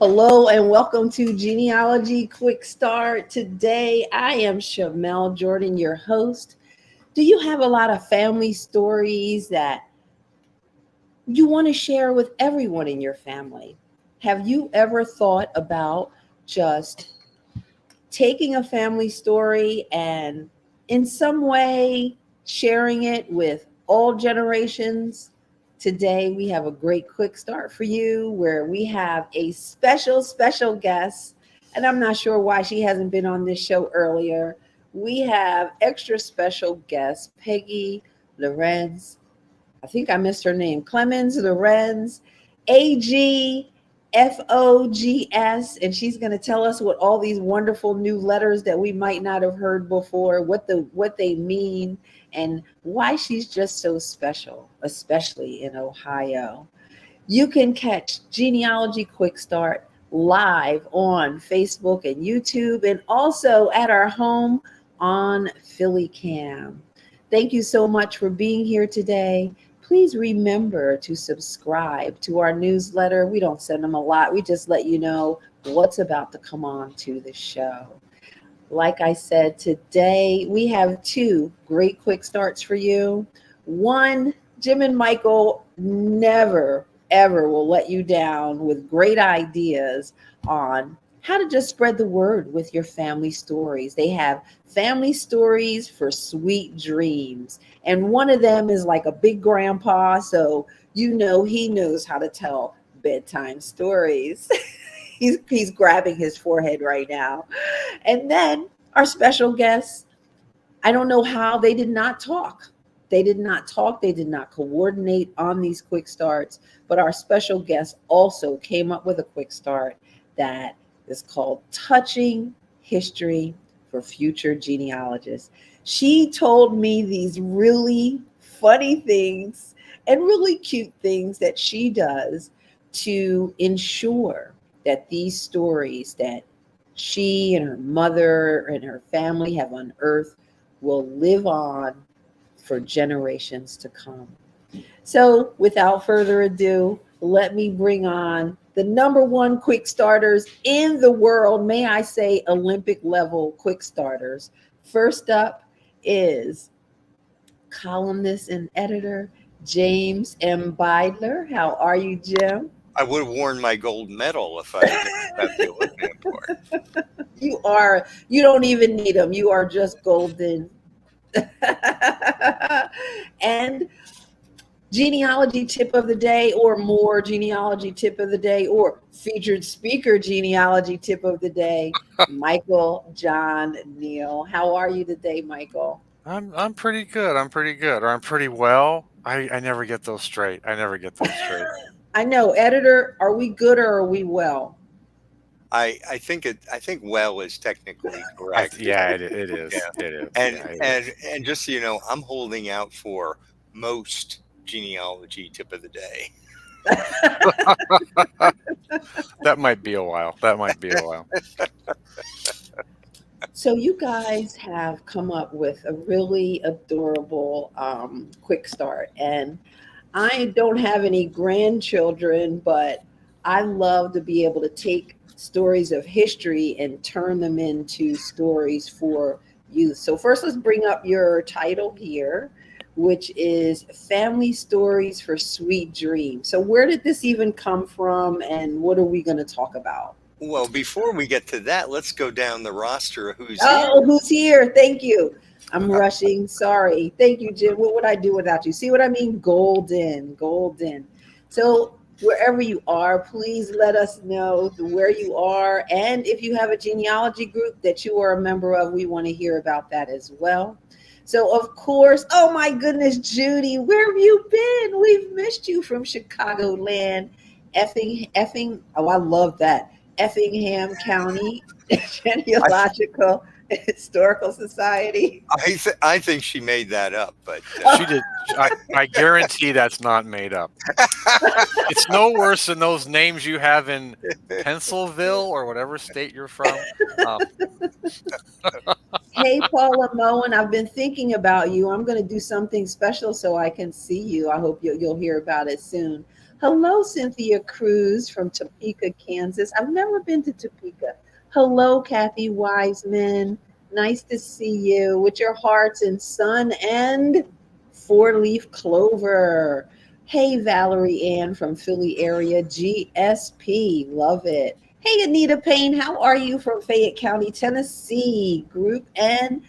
Hello and welcome to Genealogy Quick Start. Today I am Shamel Jordan, your host. Do you have a lot of family stories that you want to share with everyone in your family? Have you ever thought about just taking a family story and in some way sharing it with all generations? Today we have a great quick start for you where we have a special guest, and I'm not sure why she hasn't been on this show earlier. We have extra special guest Peggy Lorenz, I think I missed her name, Clemens Lauritzen AG, FOGS, and she's going to tell us what all these wonderful new letters that we might not have heard before, what they mean, and why she's just so special, especially in Ohio. You can catch Genealogy Quick Start live on Facebook and YouTube, and also at our home on Philly Cam. Thank you so much for being here today. Please remember to subscribe to our newsletter. We don't send them a lot. We just let you know what's about to come on to the show. Like I said, today we have two great quick starts for you. One, Jim and Michael never, ever will let you down with great ideas on how to just spread the word with your family stories. They have family stories for sweet dreams. And one of them is like a big grandpa, so you know he knows how to tell bedtime stories. He's grabbing his forehead right now. And then our special guests, I don't know how they did not talk. They did not talk. They did not coordinate on these quick starts. But our special guest also came up with a quick start that is called Touching History for Future Genealogists. She told me these really funny things and really cute things that she does to ensure that these stories that she and her mother and her family have unearthed will live on for generations to come. So without further ado, let me bring on the number one quick starters in the world. May I say Olympic level quick starters. First up is columnist and editor James M. Beidler. How are you, Jim? I would have worn my gold medal if I didn't have the Olympic award. You don't even need them. You are just golden. And genealogy tip of the day, or more genealogy tip of the day, or featured speaker genealogy tip of the day, Michael John Neal. How are you today, Michael? I'm pretty good. Or I'm pretty well. I never get those straight. I know, editor, are we good or are we well? I think well is technically correct. It is. Yeah. It is. And just so you know, I'm holding out for most genealogy tip of the day. That might be a while. So you guys have come up with a really adorable quick start. And I don't have any grandchildren, but I love to be able to take stories of history and turn them into stories for youth. So first, let's bring up your title here, which is Family Stories for Sweet Dreams. So where did this even come from, and what are we going to talk about? Well, before we get to that, let's go down the roster of who's here. Who's here? Thank you. I'm rushing. Sorry. Thank you, Jim. What would I do without you? See what I mean? Golden. So wherever you are, please let us know where you are. And if you have a genealogy group that you are a member of, we want to hear about that as well. So, of course, oh my goodness, Judy, where have you been? We've missed you from Chicagoland. Oh, I love that. Effingham County Genealogical Historical Society. I think she made that up, but She did. I guarantee that's not made up. It's no worse than those names you have in Pennsylville or whatever state you're from. Um, Hey, Paula Moen, I've been thinking about you. I'm going to do something special so I can see you. I hope you'll hear about it soon. Hello, Cynthia Cruz from Topeka, Kansas. I've never been to Topeka. Hello, Kathy Wiseman. Nice to see you with your hearts and sun and four-leaf clover. Hey, Valerie Ann from Philly area, GSP. Love it. Hey, Anita Payne, how are you from Fayette County, Tennessee? Group N,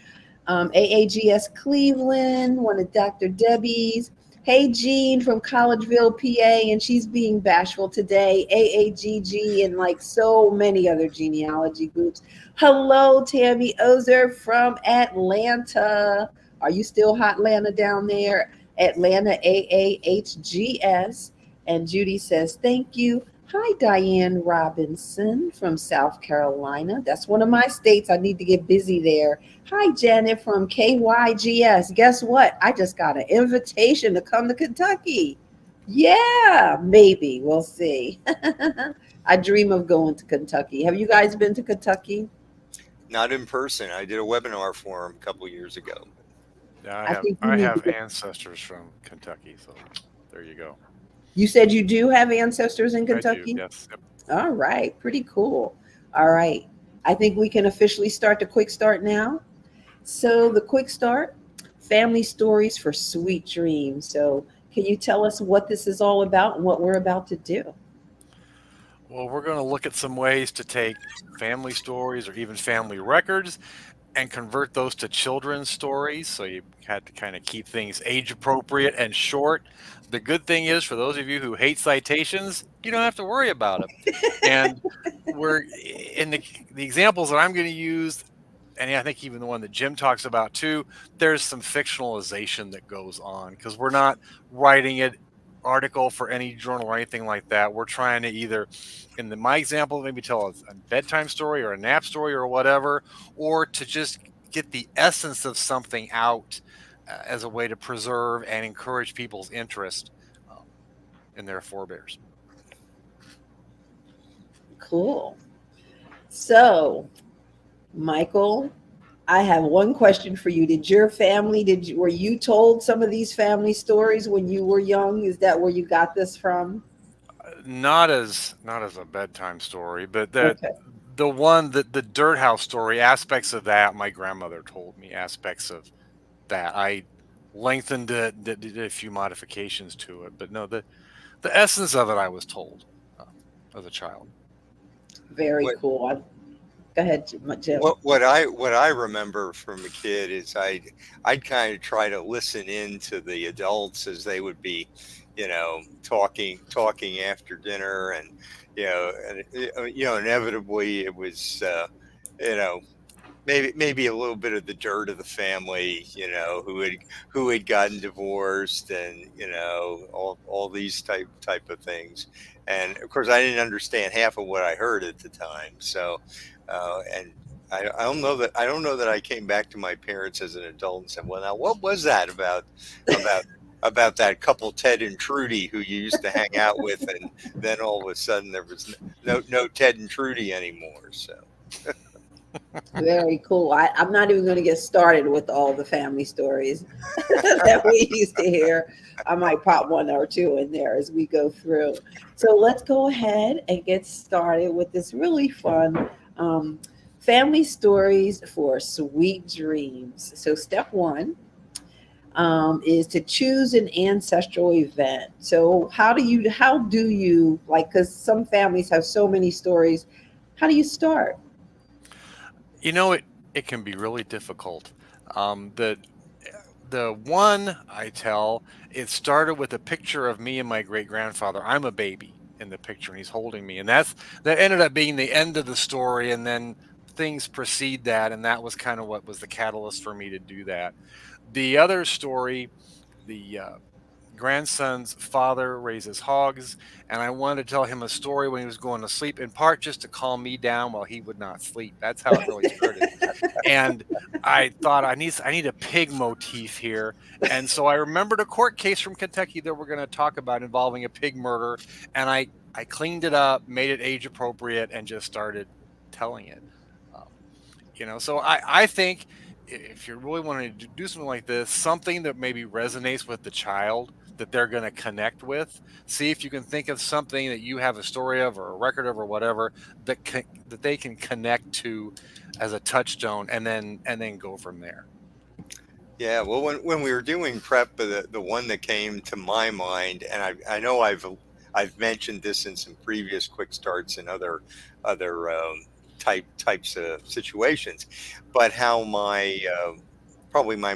AAGS Cleveland, one of Dr. Debbie's. Hey, Jean from Collegeville, PA, and she's being bashful today. AAGG and like so many other genealogy groups. Hello, Tammy Ozer from Atlanta. Are you still hot, Atlanta, down there? Atlanta AAHGS. And Judy says, thank you. Hi, Diane Robinson from South Carolina. That's one of my states. I need to get busy there. Hi, Janet from KYGS. Guess what? I just got an invitation to come to Kentucky. Yeah, maybe. We'll see. I dream of going to Kentucky. Have you guys been to Kentucky? not in person. I did a webinar for him a couple years ago. yeah, think you I need have to. ancestors from Kentucky, so there you go. You said you do have ancestors in I do. Kentucky? Yes. Yep. All right, pretty cool. All right. I think we can officially start the quick start now. So, the quick start, family stories for sweet dreams. So, can you tell us what this is all about and what we're about to do? Well, we're going to look at some ways to take family stories or even family records and convert those to children's stories. So you had to kind of keep things age appropriate and short. The good thing is, for those of you who hate citations, you don't have to worry about them. And we're in the examples that I'm going to use, and I think even the one that Jim talks about too, there's some fictionalization that goes on because we're not writing an article for any journal or anything like that. We're trying to either, my example, maybe tell a bedtime story or a nap story or whatever, or to just get the essence of something out as a way to preserve and encourage people's interest in their forebears. Cool. So, Michael, I have one question for you. Did your family, were you told some of these family stories when you were young? Is that where you got this from? Not as a bedtime story, but Okay. the one that the dirt house story, aspects of that my grandmother told me, aspects of that I lengthened it, did a few modifications to it, but no, the essence of it I was told as a child. Very What cool. Go ahead, Jim. what I remember from a kid is I'd kind of try to listen in to the adults as they would be, talking after dinner, and inevitably it was you know maybe a little bit of the dirt of the family, who had gotten divorced, and all these type of things. And of course, I didn't understand half of what I heard at the time. So, and I don't know that I came back to my parents as an adult and said, "Well, now what was that about about that couple, Ted and Trudy, who you used to hang out with?" And then all of a sudden there was no Ted and Trudy anymore. So. Very cool. I'm not even going to get started with all the family stories that we used to hear. I might pop one or two in there as we go through. So let's go ahead and get started with this really fun family stories for sweet dreams. So step one is to choose an ancestral event. So how do you like, because some families have so many stories, how do you start? It can be really difficult. The one I tell, it started with a picture of me and my great grandfather. I'm a baby in the picture, and he's holding me, and that ended up being the end of the story. And then things precede that, and that was kind of what was the catalyst for me to do that. The other story, the grandson's father raises hogs, and I wanted to tell him a story when he was going to sleep, in part just to calm me down while he would not sleep. That's how it really started. And I thought I need a pig motif here. And so I remembered a court case from Kentucky that we're going to talk about involving a pig murder. And I cleaned it up, made it age appropriate, and just started telling it. So I think if you're really wanting to do something like this, something that maybe resonates with the child that they're going to connect with, see if you can think of something that you have a story of or a record of or whatever that they can connect to as a touchstone, and then go from there. Yeah, well, when we were doing prep, the one that came to my mind, and I know I've mentioned this in some previous quick starts and other types of situations, but how my probably my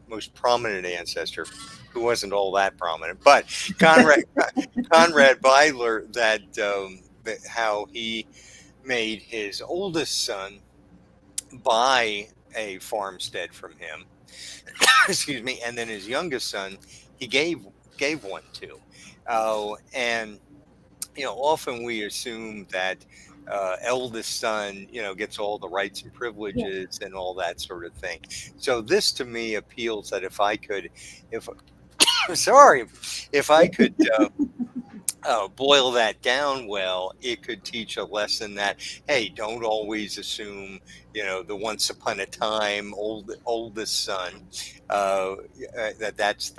most prominent ancestor, who wasn't all that prominent, but Conrad Beidler, that how he made his oldest son buy a farmstead from him. Excuse me, and then his youngest son he gave one to. And often we assume that eldest son, gets all the rights and privileges and all that sort of thing. So this to me appeals that if I could boil that down well, it could teach a lesson that, hey, don't always assume, the once upon a time oldest son, that's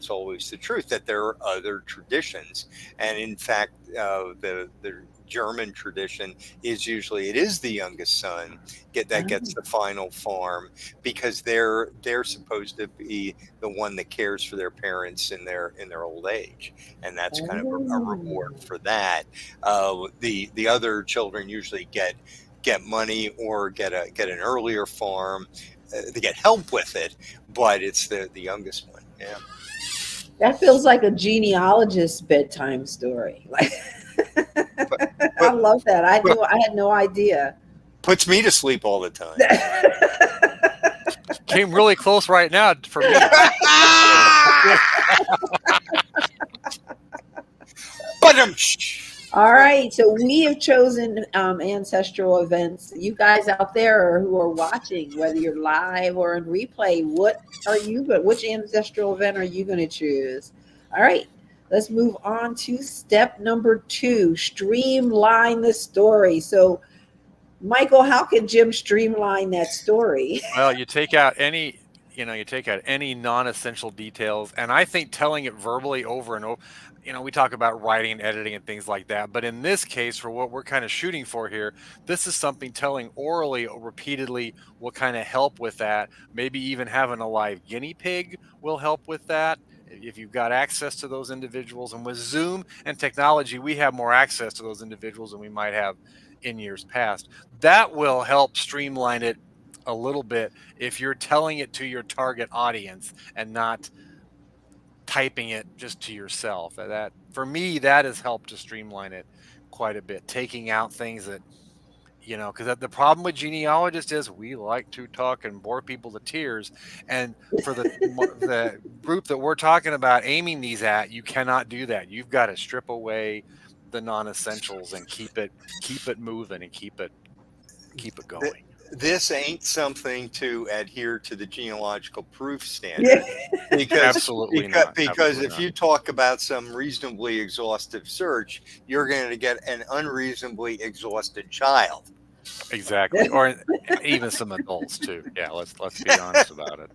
always the truth, that there are other traditions. And in fact, the German tradition is usually it is the youngest son that gets the final farm, because they're supposed to be the one that cares for their parents in their old age, and that's kind of a reward for that. The other children usually get money or get an earlier farm. They get help with it, but it's the youngest one. Yeah, that feels like a genealogist's bedtime story. Like, I love that. I had no idea. Puts me to sleep all the time. Came really close right now for me. All right, so we have chosen ancestral events. You guys out there who are watching, whether you're live or in replay, which ancestral event are you going to choose? All right, let's move on to step number 2, streamline the story. So, Michael, how can Jim streamline that story? Well, you take out any non-essential details, and I think telling it verbally over and over. We talk about writing and editing and things like that, but in this case, for what we're kind of shooting for here, this is something telling orally repeatedly will kind of help with that. Maybe even having a live guinea pig will help with that, if you've got access to those individuals. And with Zoom and technology, we have more access to those individuals than we might have in years past. That will help streamline it a little bit if you're telling it to your target audience and not typing it just to yourself. That, for me, that has helped to streamline it quite a bit, taking out things that, because the problem with genealogists is we like to talk and bore people to tears. And for the group that we're talking about aiming these at, you cannot do that. You've got to strip away the non-essentials and keep it moving and keep it going. This ain't something to adhere to the genealogical proof standard. Because, Absolutely not. Because if you talk about some reasonably exhaustive search, you're going to get an unreasonably exhausted child. Exactly. Or even some adults too. Yeah, let's be honest about it.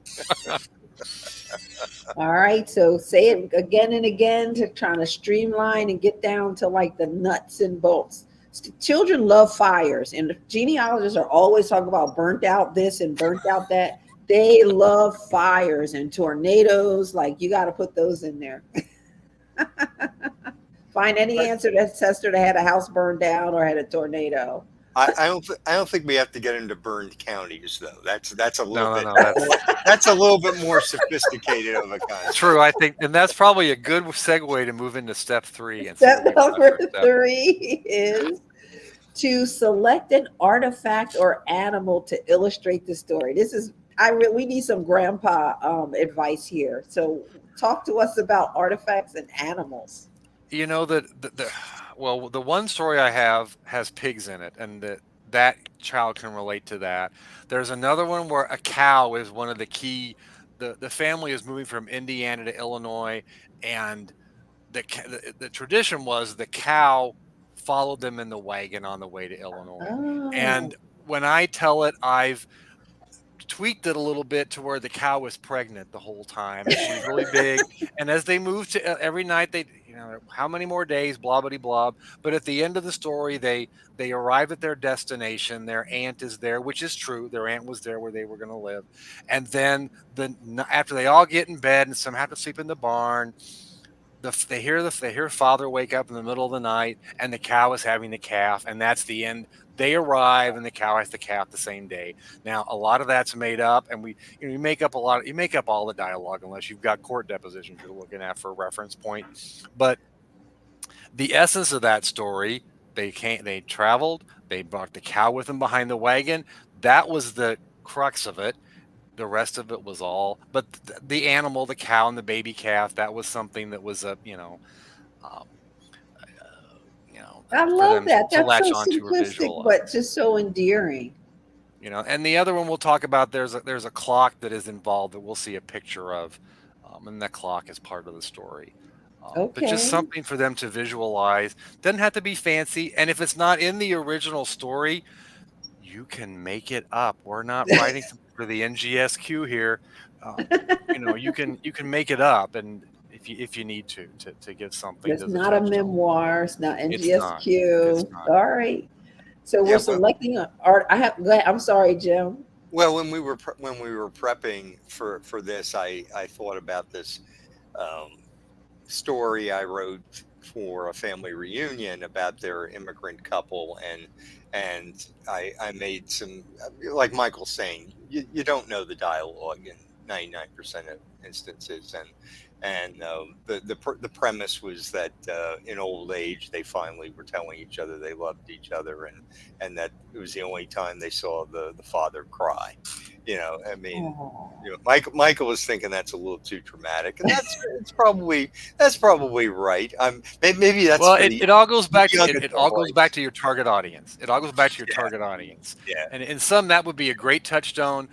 All right, so say it again and again to trying to streamline and get down to like the nuts and bolts. Children love fires, and the genealogists are always talking about burnt out this and burnt out that. They love fires and tornadoes. Like, you got to put those in there. Find any ancestor that had a house burned down or had a tornado. I don't think we have to get into burned counties though. That's a little bit. That's a little bit more sophisticated of a concept. True, I think, and that's probably a good segue to move into step 3. And step number 3 is to select an artifact or animal to illustrate the story. This is we need some grandpa advice here. So talk to us about artifacts and animals. You know that well, the one story I have has pigs in it, and that child can relate to that. There's another one where a cow is one of the key. The family is moving from Indiana to Illinois, and the tradition was the cow followed them in the wagon on the way to Illinois. Oh, And when I tell it, I've tweaked it a little bit to where the cow was pregnant the whole time and she was really big. And as they moved to every night, they, how many more days, blah, blah, blah. But at the end of the story, they arrive at their destination. Their aunt is there, which is true. Their aunt was there where they were going to live. And then after they all get in bed and some have to sleep in the barn, they hear father wake up in the middle of the night and the cow is having the calf, and that's the end. They arrive and the cow has the calf the same day. Now a lot of that's made up, and you make up all the dialogue unless you've got court depositions you're looking at for a reference point. But the essence of that story, they traveled, they brought the cow with them behind the wagon. That was the crux of it. The rest of it was all, but the animal, the cow and the baby calf, that was something that was um, I for love them that. to That's latch so onto or simplistic, visualize. but just so endearing. And the other one we'll talk about, there's a clock that is involved that we'll see a picture of, and that clock is part of the story. But just Okay. something for them to visualize. Doesn't have to be fancy, and if it's not in the original story, you can make it up. We're not writing something for the NGSQ here. You can make it up, and if you need to give something It's that's a not a touchstone. memoir. It's not It's not. NGSQ. It's not. All right. So Yeah, we're selecting art. Go ahead. I'm sorry, Jim. well, when we were prepping for this, I thought about this story I wrote for a family reunion about their immigrant couple, and I made some, like Michael's saying, you don't know the dialogue in 99% of instances, and the premise was that in old age they finally were telling each other they loved each other, and that it was the only time they saw the father cry. I mean, Oh. Michael was thinking that's a little too dramatic, and that's probably right. Maybe that's Well, for it all goes back to young it all goes adults. back to your target audience. It all goes back to your Yeah, target audience. yeah. And in some that would be a great touchstone.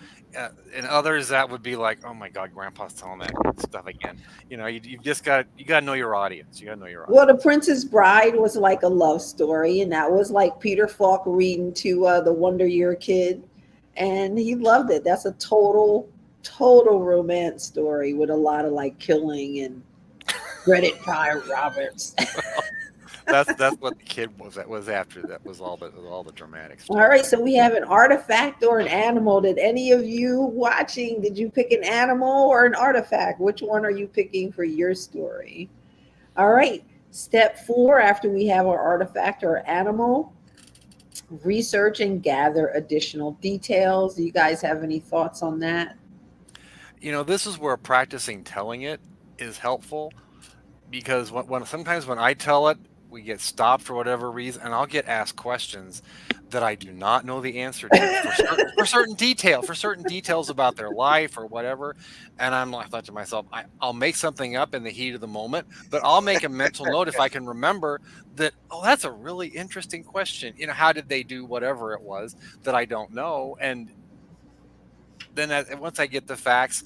In others that would be like, oh my God, Grandpa's telling that stuff again. You've just got to know your audience. You got to know your audience. Well, The Princess Bride was like a love story, and that was like Peter Falk reading to the Wonder Year kid, and he loved it. That's a total romance story with a lot of like killing and Credit Ty Roberts. That's what the kid was after. That was all the dramatic stuff. All right, so we have an artifact or an animal. Did any of you watching, did you pick an animal or an artifact? Which one are you picking for your story? All right, step 4, after we have our artifact or animal, research and gather additional details. Do you guys have any thoughts on that? This is where practicing telling it is helpful, because sometimes when I tell it, we get stopped for whatever reason, and I'll get asked questions that I do not know the answer to for certain details about their life or whatever. And I thought to myself, I'll make something up in the heat of the moment, but I'll make a mental note if I can remember that, oh, that's a really interesting question. How did they do whatever it was that I don't know? And then once I get the facts,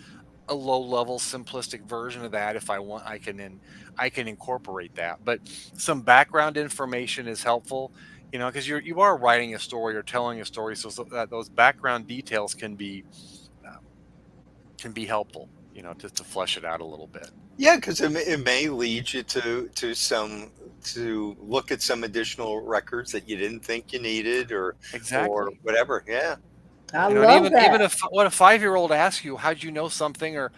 a low-level simplistic version of that, if I want, I can incorporate that. But some background information is helpful, because you are writing a story or telling a story, so that those background details can be helpful, just to flesh it out a little bit. Yeah, because it may lead you to look at some additional records that you didn't think you needed, or whatever. Yeah. I love that. Even if when a 5-year-old asks you, how'd you know something, or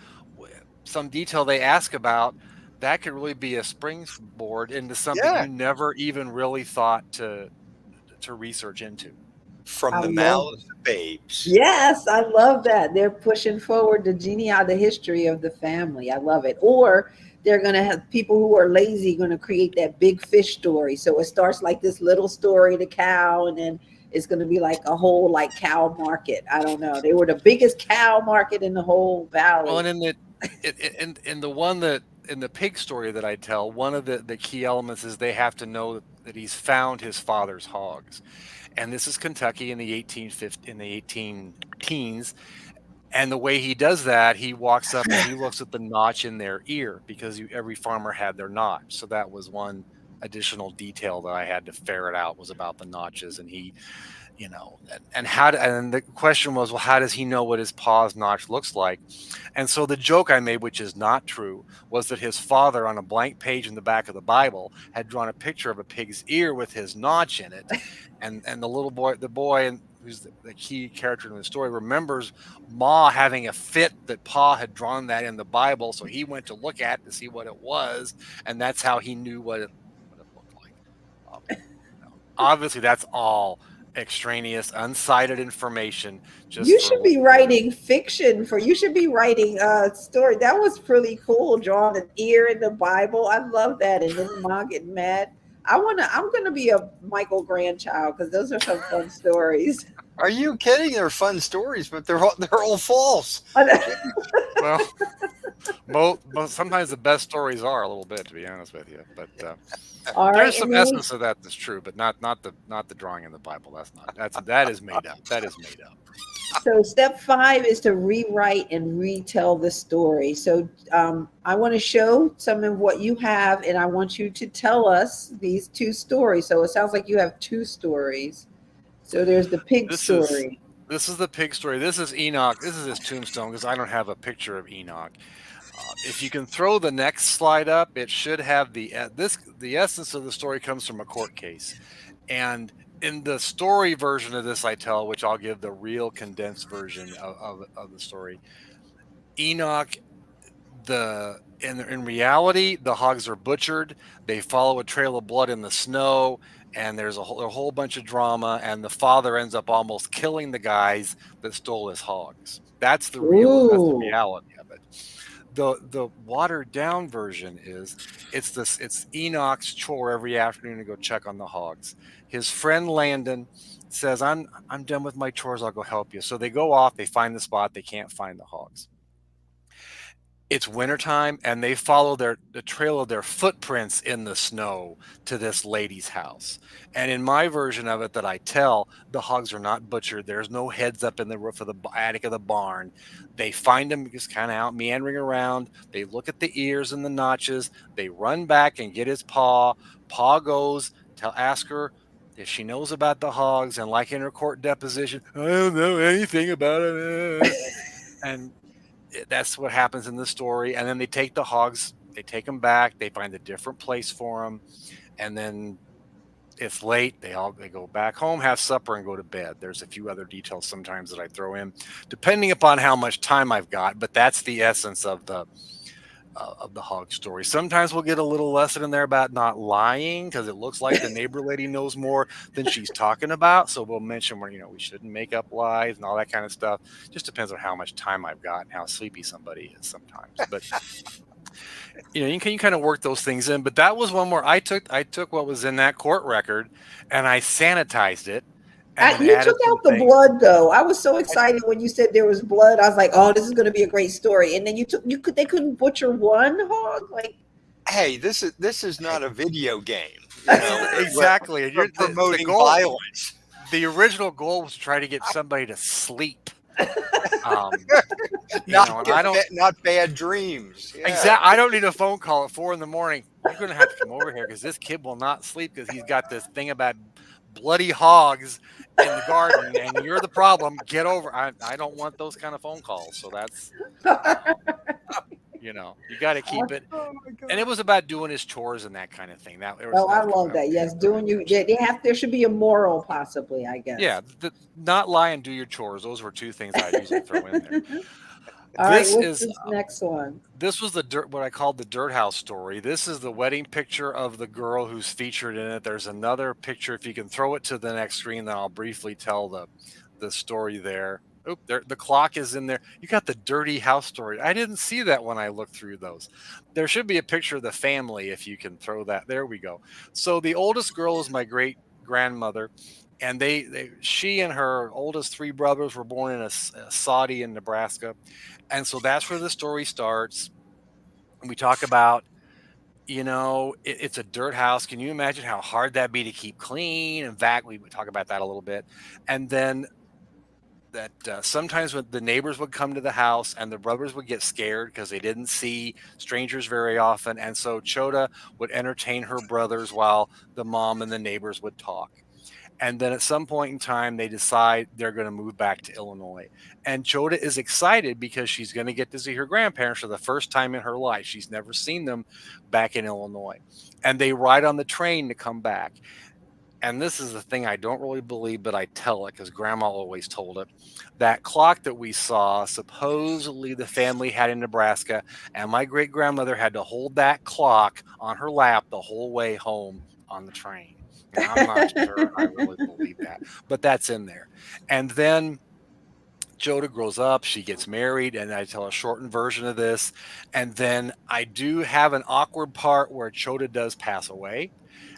some detail they ask about, that could really be a springboard into something you never even really thought to research into. From the mouths of babes. Yes, I love that. They're pushing forward the history of the family. I love it. Or they're going to have people who are lazy going to create that big fish story. So it starts like this little story, the cow, and then it's going to be like a whole like cow market. I don't know. They were the biggest cow market in the whole valley. Well, and in the one that in the pig story that I tell, one of the key elements is they have to know that he's found his father's hogs, and this is Kentucky in the 18 teens. And the way he does that, he walks up and he looks at the notch in their ear because every farmer had their notch. So that was one additional detail that I had to ferret out, was about the notches. And he, and the question was, well, how does he know what his paw's notch looks like? And so the joke I made, which is not true, was that his father, on a blank page in the back of the Bible, had drawn a picture of a pig's ear with his notch in it. And the boy, and who's the key character in the story, remembers Ma having a fit that Pa had drawn that in the Bible. So he went to look at it to see what it was. And that's how he knew what it looked like. Obviously, that's all extraneous, unsighted information. You should be writing fiction you should be writing a story. That was pretty cool, drawing an ear in the Bible. I love that. And then Mom getting mad. I'm gonna be a Michael grandchild, because those are some fun stories. Are you kidding? They're fun stories, but they're all false. Well, sometimes the best stories are, a little bit, to be honest with you. But right, there's some essence of that that's true, but not the drawing in the Bible. That is made up. That is made up. So step 5 is to rewrite and retell the story. So I want to show some of what you have, and I want you to tell us these 2 stories. So it sounds like you have 2 stories. So there's the pig story. This is the pig story. This is Enoch. This is his tombstone, because I don't have a picture of Enoch. If you can throw the next slide up, it should have the essence of the story comes from a court case. And in the story version of this I tell, which I'll give the real condensed version of the story, Enoch, in reality, the hogs are butchered. They follow a trail of blood in the snow, and there's a whole bunch of drama, and the father ends up almost killing the guys that stole his hogs. That's the reality of it. The watered down version is it's Enoch's chore every afternoon to go check on the hogs. His friend Landon says, I'm done with my chores, I'll go help you. So they go off, they find the spot, they can't find the hogs. It's wintertime, and they follow the trail of their footprints in the snow to this lady's house. And in my version of it that I tell, the hogs are not butchered. There's no heads up in the roof of the attic of the barn. They find them just kind of out meandering around. They look at the ears and the notches. They run back and get his paw. Pa goes to ask her if she knows about the hogs, and like in her court deposition, I don't know anything about it. And that's what happens in the story. And then they take the hogs, they take them back, they find a different place for them, and then it's late, they go back home, have supper, and go to bed. There's a few other details sometimes that I throw in depending upon how much time I've got, but that's the essence of the hog story. Sometimes we'll get a little lesson in there about not lying, because it looks like the neighbor lady knows more than she's talking about. So we'll mention where, we shouldn't make up lies and all that kind of stuff. Just depends on how much time I've got and how sleepy somebody is sometimes. But you can kind of work those things in. But that was one where I took what was in that court record and I sanitized it. You took out the blood, though. I was so excited when you said there was blood. I was like, "Oh, this is going to be a great story." And then they couldn't butcher one hog. Like, hey, this is not a video game. Exactly. You're promoting violence. The original goal was to try to get somebody to sleep. Not bad dreams. Yeah. Exactly. I don't need a phone call at 4 a.m. You're going to have to come over here because this kid will not sleep because he's got this thing about bloody hogs in the garden, and you're the problem. Get over. I don't want those kind of phone calls. So that's, you got to keep it. And it was about doing his chores and that kind of thing. I love that. Yes, there should be a moral, possibly, I guess. Yeah, not lie and do your chores. Those were 2 things I usually throw in there. All right, what's this next one? This was what I called the dirt house story. This is the wedding picture of the girl who's featured in it. There's another picture. If you can throw it to the next screen, then I'll briefly tell the story there. Oh, the clock is in there. You got the dirty house story. I didn't see that when I looked through those. There should be a picture of the family if you can throw that. There we go. So the oldest girl is my great grandmother, and she and her oldest three brothers were born in a Saudi in Nebraska, and so that's where the story starts. And we talk about, it's a dirt house. Can you imagine how hard that'd be to keep clean? In fact, we would talk about that a little bit, and then that sometimes when the neighbors would come to the house and the brothers would get scared because they didn't see strangers very often, and so Chota would entertain her brothers while the mom and the neighbors would talk. And then at some point in time, they decide they're going to move back to Illinois. And Chota is excited because she's going to get to see her grandparents for the first time in her life. She's never seen them back in Illinois. And they ride on the train to come back. And this is the thing I don't really believe, but I tell it because grandma always told it. That clock that we saw, supposedly the family had in Nebraska, and my great grandmother had to hold that clock on her lap the whole way home on the train. And I'm not sure I really believe that, but that's in there. And then Chota grows up, she gets married, and I tell a shortened version of this. And then I do have an awkward part where Chota does pass away.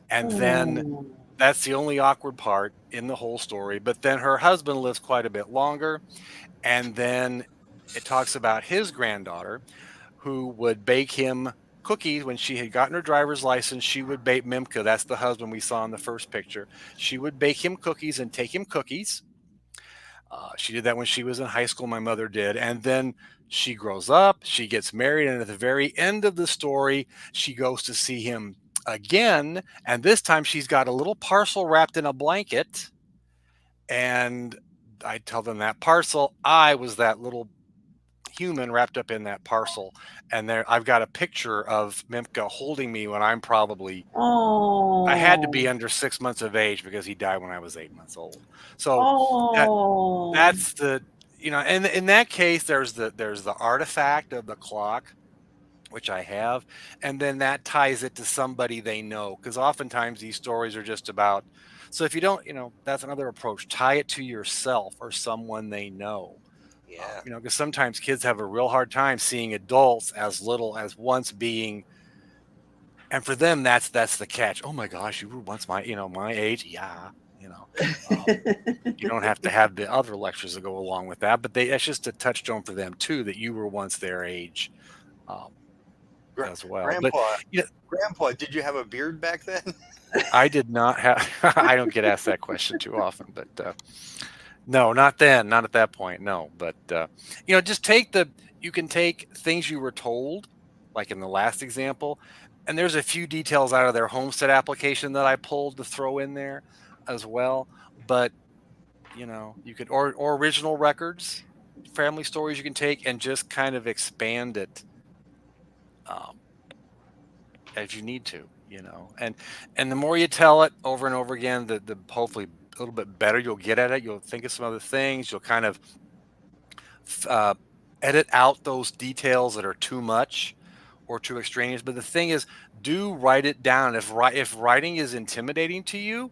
And then Oh. that's the only awkward part in the whole story. But then her husband lives quite a bit longer. And then it talks about his granddaughter who would bake him cookies when she had gotten her driver's license. She would bake Mimka. That's the husband we saw in the first picture. She would bake him cookies and take him cookies. She did that when she was in high school. My mother did. And then she grows up, she gets married. And at the very end of the story, she goes to see him again. And this time she's got a little parcel wrapped in a blanket. And I tell them that parcel, I was that little human wrapped up in that parcel. And there I've got a picture of Mimka holding me when I'm probably Oh. I had to be under 6 months of age because he died when I was 8 months old. So Oh. that's the and in that case there's the artifact of the clock, which I have, and then that ties it to somebody they know, because oftentimes these stories are just about, so if you don't, that's another approach, tie it to yourself or someone they know. Yeah. Because sometimes kids have a real hard time seeing adults as little as once being, and for them that's the catch. Oh my gosh, you were once my age. Yeah. You don't have to have the other lectures that go along with that, but that's just a touchstone for them too, that you were once their age as well. Grandpa, But Grandpa, did you have a beard back then? I did not have. I don't get asked that question too often, but no, not then, not at that point. No, but just you can take things you were told, like in the last example, and there's a few details out of their homestead application that I pulled to throw in there as well. But you could, or original records, family stories you can take and just kind of expand it as you need to, and the more you tell it over and over again, the hopefully a little bit better you'll get at it. You'll think of some other things. You'll kind of edit out those details that are too much or too extraneous. But the thing is, do write it down. If writing is intimidating to you,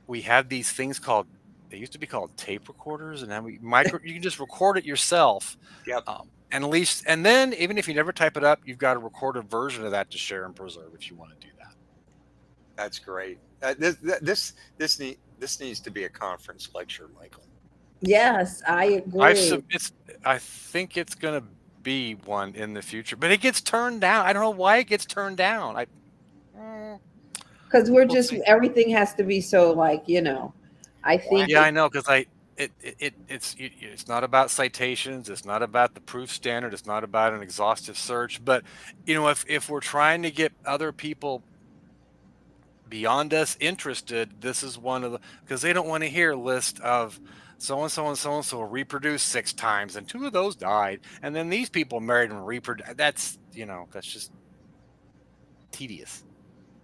we have these things called, they used to be called tape recorders, and now you can just record it yourself. Yep. And then even if you never type it up, you've got a recorded version of that to share and preserve if you want to do that. That's great. This needs to be a conference lecture, Michael. Yes, I agree. I think it's going to be one in the future, but it gets turned down. I don't know why it gets turned down. Because everything has to be so I think. Yeah, I know, because it's not about citations. It's not about the proof standard. It's not about an exhaustive search. But if we're trying to get other people beyond us interested, this is one of the, because they don't want to hear a list of so and so and so and so reproduced 6 times and 2 of those died, and then these people married and reproduced. That's that's just tedious.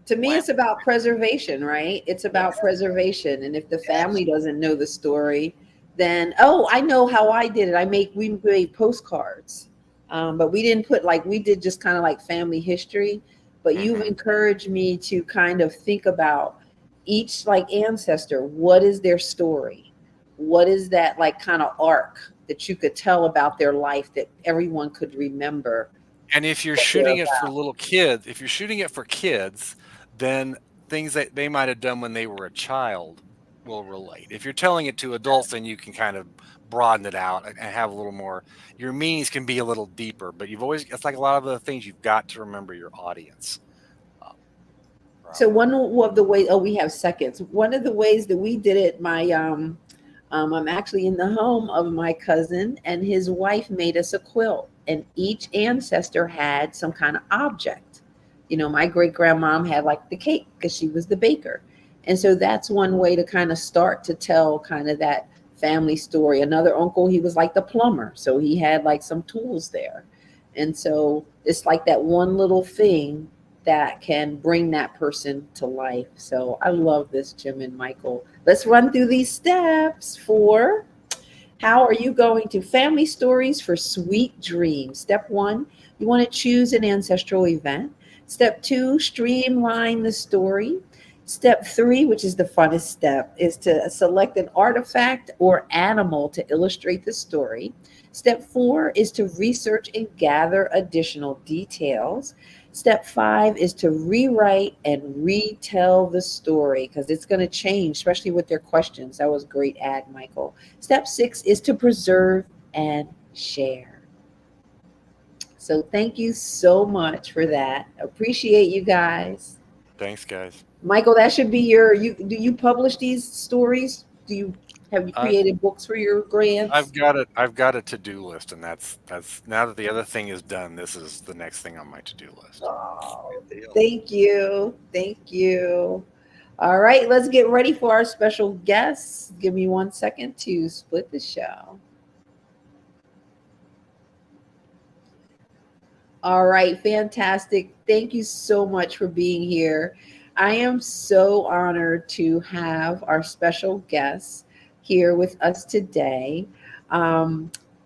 To me, it's about preservation, right? It's about preservation. And if the family doesn't know the story, then, I know how I did it. We made postcards, but we didn't put we did just kind of like family history. But you've encouraged me to kind of think about each ancestor. What is their story? What is that kind of arc that you could tell about their life that everyone could remember? And if you're shooting it for little kids, then things that they might have done when they were a child will relate. If you're telling it to adults, then you can kind of broaden it out and have a little more. Your meanings can be a little deeper, but it's like a lot of the things, you've got to remember your audience. So one of the ways, oh, we have seconds. One of the ways that we did it, I'm actually in the home of my cousin, and his wife made us a quilt, and each ancestor had some kind of object. My great grandmom had like the cake because she was the baker. And so that's one way to kind of start to tell kind of that family story. Another uncle, he was like the plumber. So he had like some tools there. And so it's like that one little thing that can bring that person to life. So I love this, Jim and Michael. Let's run through these steps. For how are you going to family stories for sweet dreams? Step 1, you want to choose an ancestral event. Step 2, streamline the story. Step 3, which is the funnest step, is to select an artifact or animal to illustrate the story. Step 4 is to research and gather additional details. Step 5 is to rewrite and retell the story, because it's going to change, especially with their questions. That was great ad, Michael. Step 6 is to preserve and share. So thank you so much for that. Appreciate you guys. Thanks, guys. Michael, that should be do you publish these stories? Have you created books for your grants? I've got a to-do list, and that's now that the other thing is done, this is the next thing on my to-do list. Oh, thank you. Thank you. All right, let's get ready for our special guests. Give me 1 second to split the show. All right, fantastic. Thank you so much for being here. I am so honored to have our special guests here with us today.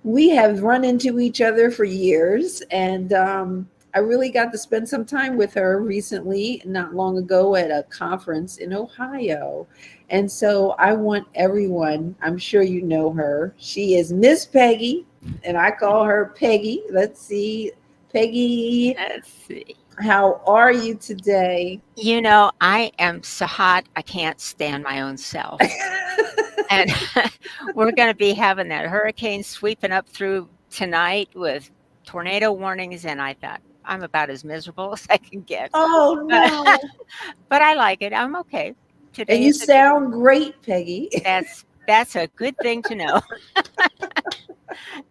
We have run into each other for years, and I really got to spend some time with her recently, not long ago, at a conference in Ohio. And so I want everyone, I'm sure you know her. She is Miss Peggy, and I call her Peggy. Let's see. Peggy, let's see. How are you today? I am so hot, I can't stand my own self. And we're going to be having that hurricane sweeping up through tonight with tornado warnings. And I thought, I'm about as miserable as I can get. Oh, no. But I like it. I'm okay. Today and you sound great, Peggy. That's a good thing to know.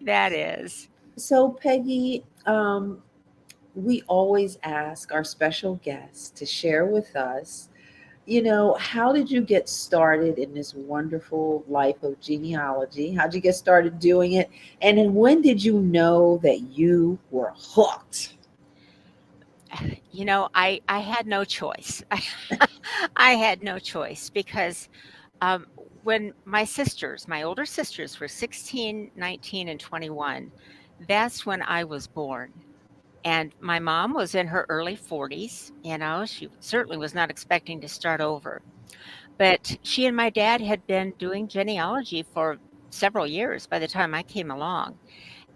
That is. So, Peggy, we always ask our special guests to share with us, how did you get started in this wonderful life of genealogy? How'd you get started doing it? And then when did you know that you were hooked? I had no choice. I had no choice because when my older sisters were 16, 19, and 21, that's when I was born. And my mom was in her early 40s. She certainly was not expecting to start over. But she and my dad had been doing genealogy for several years by the time I came along.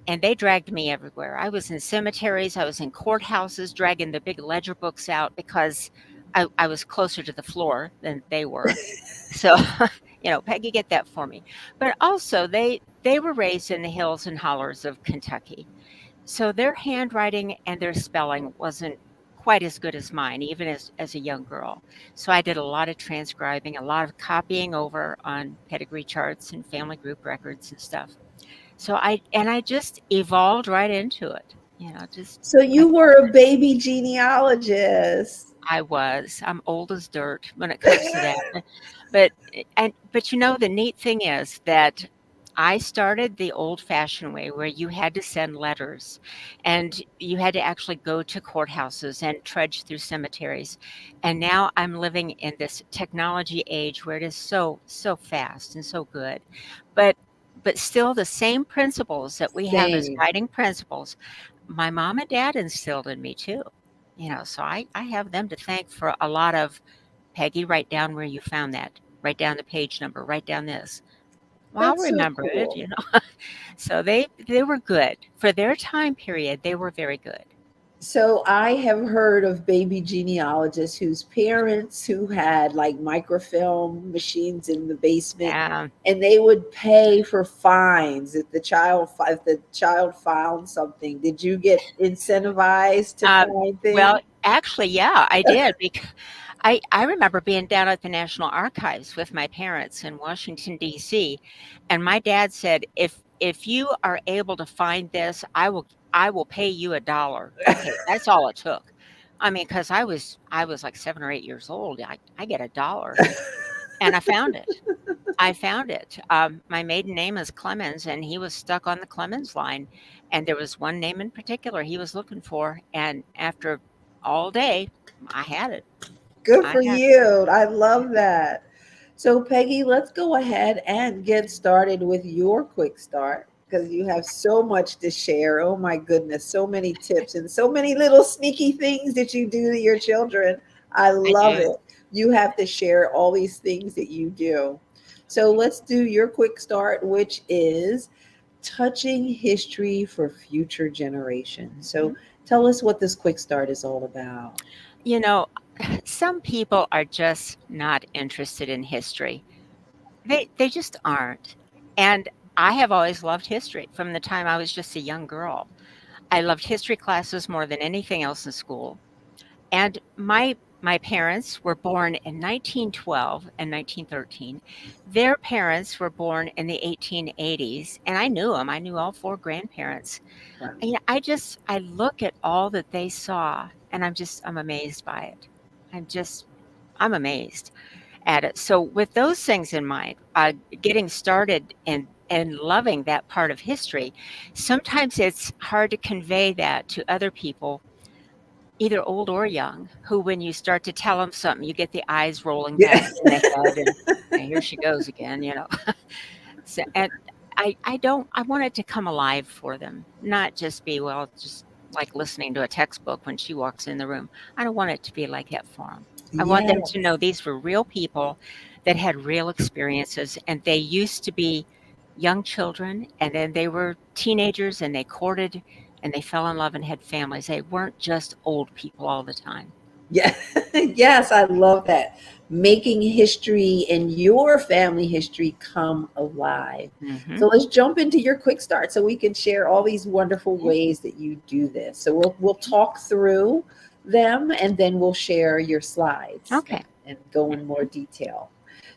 And they dragged me everywhere. I was in cemeteries. I was in courthouses, dragging the big ledger books out because I was closer to the floor than they were. So, Peggy, get that for me. But also, they were raised in the hills and hollers of Kentucky. So their handwriting and their spelling wasn't quite as good as mine, even as a young girl. So I did a lot of transcribing, a lot of copying over on pedigree charts and family group records and stuff. So I just evolved right into it, So you were a baby genealogist. I was. I'm old as dirt when it comes to that. But the neat thing is that I started the old-fashioned way where you had to send letters and you had to actually go to courthouses and trudge through cemeteries. And now I'm living in this technology age where it is so, so fast and so good. But still the same principles that we have as guiding principles, my mom and dad instilled in me too. So I have them to thank for a lot of, Peggy, write down where you found that. Write down the page number. Write down this. Well, I'll remember so cool. it, So they were good. For their time period, they were very good. So I have heard of baby genealogists whose parents who had like microfilm machines in the basement, Um, and they would pay for fines if the child found something. Did you get incentivized to um, find things? well, actually, yeah, I did because I remember being down at the National Archives with my parents in Washington, D.C., and my dad said, if you are able to find this, I will pay you $1. Okay, that's all it took. I mean, because I was like 7 or 8 years old. I get $1, and I found it. I found it. My maiden name is Clemens, and he was stuck on the Clemens line, and there was one name in particular he was looking for, and after all day, I had it. Good I for had you. I love that. So, Peggy, let's go ahead and get started with your quick start because you have so much to share. Oh, my goodness. So many tips and so many little sneaky things that you do to your children. I I love do. it. You have to share all these things that you do. So, let's do your quick start, which is touching history for future generations. So, Mhm. tell us what this quick start is all about. You know, some people are just not interested in history. They just aren't. And I have always loved history from the time I was just a young girl. I loved history classes more than anything else in school. And my parents were born in 1912 and 1913. Their parents were born in the 1880s, and I knew them. I knew all four grandparents. Wow. I look at all that they saw, and I'm amazed by it. I'm amazed at it. So with those things in mind, getting started and loving that part of history, sometimes it's hard to convey that to other people, either old or young, who when you start to tell them something, you get the eyes rolling back Yeah. in the head and here she goes again, you know. So, and I don't I want it to come alive for them, not just be, well, just like listening to a textbook when she walks in the room. I don't want it to be like that for them. I want them to Yes. know these were real people that had real experiences, and they used to be young children, and then they were teenagers, and they courted, and they fell in love and had families. They weren't just old people all the time. Yeah. Yes, I love that. Making history and your family history come alive. Hmm. So let's jump into your quick start so we can share all these wonderful ways that you do this. So we'll talk through them and then we'll share your slides Okay. and go in more detail.